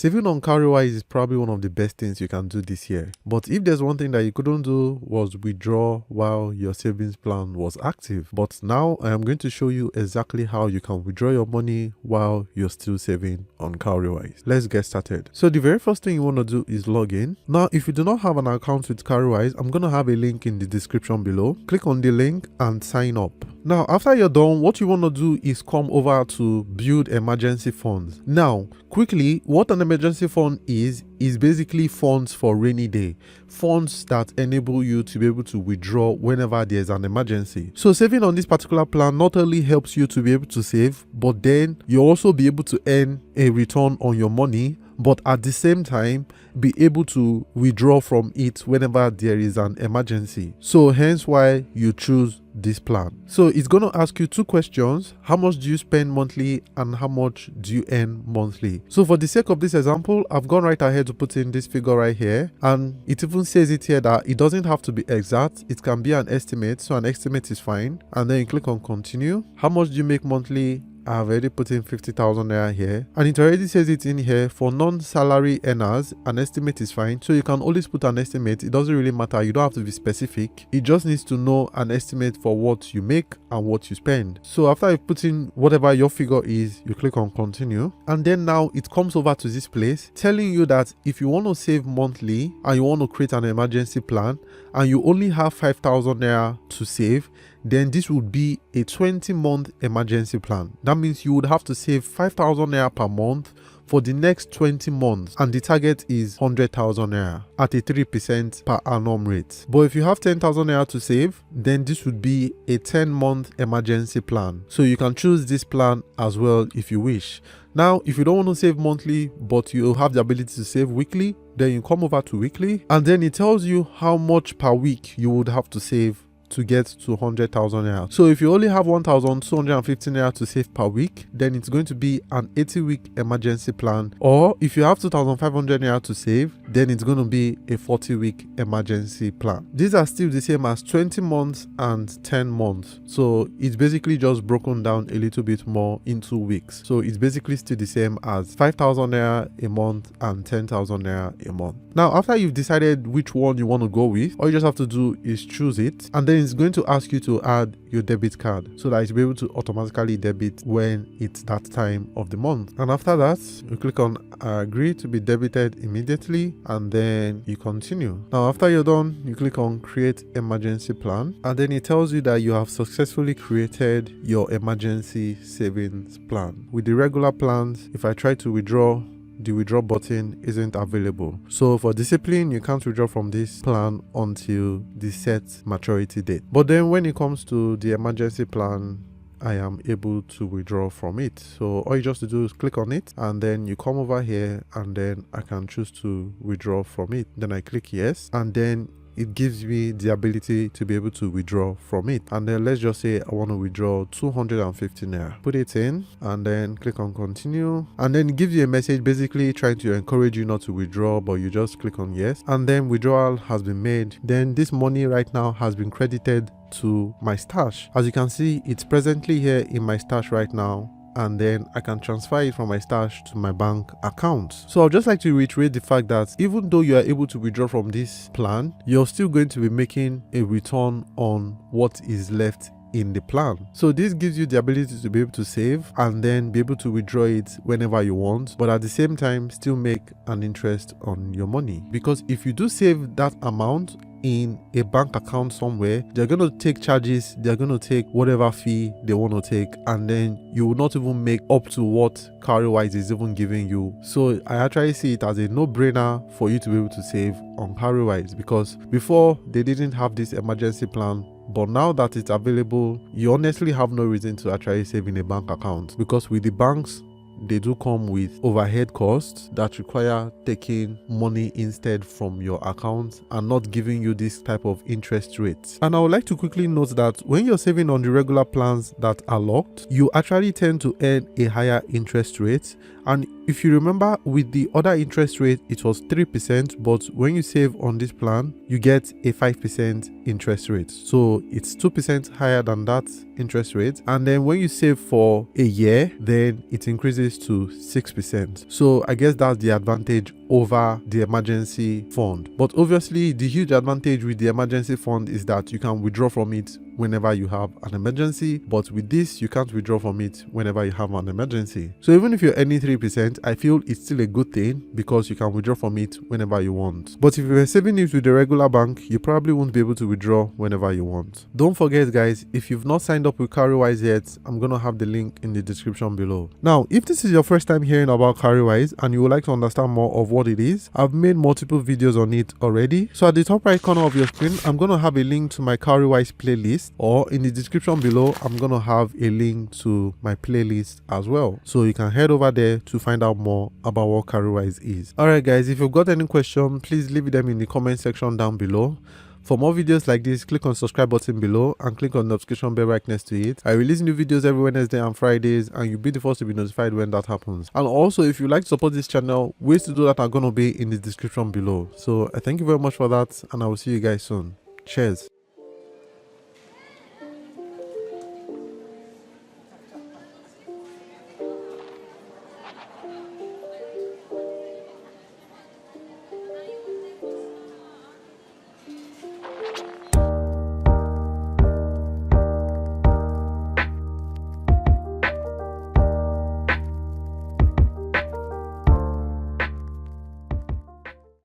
Saving on Cowrywise is probably one of the best things you can do this year. But if there's one thing that you couldn't do was withdraw while your savings plan was active. But now I am going to show you exactly how you can withdraw your money while you're still saving on Cowrywise. Let's get started. So the very first thing you want to do is log in. Now, if you do not have an account with Cowrywise, I'm going to have a link in the description below. Click on the link and sign up. Now, after you're done, what you want to do is come over to build emergency funds. Now, quickly, what an emergency fund is basically funds for rainy day, funds that enable you to be able to withdraw whenever there's an emergency. So saving on this particular plan not only helps you to be able to save, but then you'll also be able to earn a return on your money, but at the same time be able to withdraw from it whenever there is an emergency. So hence why you choose this plan. So it's going to ask you two questions: how much do you spend monthly and how much do you earn monthly? So for the sake of this example, I've gone right ahead to put in this figure right here, and it even says it here that it doesn't have to be exact, it can be an estimate, so an estimate is fine. And then you click on continue. How much do you make monthly? I've already put in 50,000 naira here, and it already says it in here. For non-salary earners, an estimate is fine, so you can always put an estimate. It doesn't really matter, you don't have to be specific. It just needs to know an estimate for what you make and what you spend. So after you put in whatever your figure is, you click on continue, and then now it comes over to this place telling you that if you want to save monthly and you want to create an emergency plan and you only have 5,000 naira to save, then this would be a 20-month emergency plan. That means you would have to save 5,000 naira per month for the next 20 months, and the target is 100,000 naira at a 3% per annum rate. But if you have 10,000 naira to save, then this would be a 10-month emergency plan. So you can choose this plan as well if you wish. Now, if you don't want to save monthly, but you have the ability to save weekly, then you come over to weekly, and then it tells you how much per week you would have to save to get to 100,000 naira. So if you only have 1,250 naira to save per week, then it's going to be an 80-week emergency plan. Or if you have 2,500 naira to save, then it's going to be a 40-week emergency plan. These are still the same as 20 months and 10 months. So it's basically just broken down a little bit more into weeks. So it's basically still the same as 5,000 naira a month and 10,000 naira a month. Now, after you've decided which one you want to go with, all you just have to do is choose it, and then it's going to ask you to add your debit card so that it's able to automatically debit when it's that time of the month. And after that, you click on agree to be debited immediately, and then you continue. Now, after you're done, you click on create emergency plan, and then it tells you that you have successfully created your emergency savings plan. With the regular plans, if I try to withdraw, the withdraw button isn't available. So for discipline, you can't withdraw from this plan until the set maturity date. But then when it comes to the emergency plan, I am able to withdraw from it. So all you just to do is click on it, and then you come over here, and then I can choose to withdraw from it. Then I click yes, and then it gives me the ability to be able to withdraw from it. And then let's just say I want to withdraw 250 naira. Put it in, and then click on continue, and then it gives you a message basically trying to encourage you not to withdraw, but you just click on yes, and then withdrawal has been made. Then this money right now has been credited to my stash. As you can see, it's presently here in my stash right now, and then I can transfer it from my stash to my bank account. So I'd just like to reiterate the fact that even though you are able to withdraw from this plan, you're still going to be making a return on what is left in the plan. So this gives you the ability to be able to save and then be able to withdraw it whenever you want, but at the same time still make an interest on your money. Because if you do save that amount in a bank account somewhere, they're going to take charges, they're going to take whatever fee they want to take, and then you will not even make up to what Cowrywise is even giving you. So I actually see it as a no-brainer for you to be able to save on Cowrywise, because before they didn't have this emergency plan, but now that it's available, you honestly have no reason to actually save in a bank account, because with the banks, they do come with overhead costs that require taking money instead from your account and not giving you this type of interest rates. And I would like to quickly note that when you're saving on the regular plans that are locked, you actually tend to earn a higher interest rate, and If you remember, with the other interest rate it was 3%, but when you save on this plan you get a 5% interest rate, so it's 2% higher than that interest rate. And then when you save for a year, then it increases to 6%. So I guess that's the advantage over the emergency fund. But obviously the huge advantage with the emergency fund is that you can withdraw from it whenever you have an emergency, but with this you can't withdraw from it whenever you have an emergency. So even if you're earning 3%, I feel it's still a good thing because you can withdraw from it whenever you want. But if you were saving it with the regular bank, you probably won't be able to withdraw whenever you want. Don't forget guys, if you've not signed up with Cowrywise yet, I'm gonna have the link in the description below. Now, if this is your first time hearing about Cowrywise and you would like to understand more of what it is, I've made multiple videos on it already. So at the top right corner of your screen, I'm gonna have a link to my Cowrywise playlist, or in the description below I'm gonna have a link to my playlist as well, so you can head over there to find out more about what Cowrywise is. Alright guys, if you've got any question, please leave them in the comment section down below. For more videos like this, click on subscribe button below and click on the notification bell right next to it. I release new videos every Wednesday and Fridays, and you'll be the first to be notified when that happens. And also, if you'd like to support this channel, ways to do that are going to be in the description below. So I thank you very much for that, and I will see you guys soon. Cheers.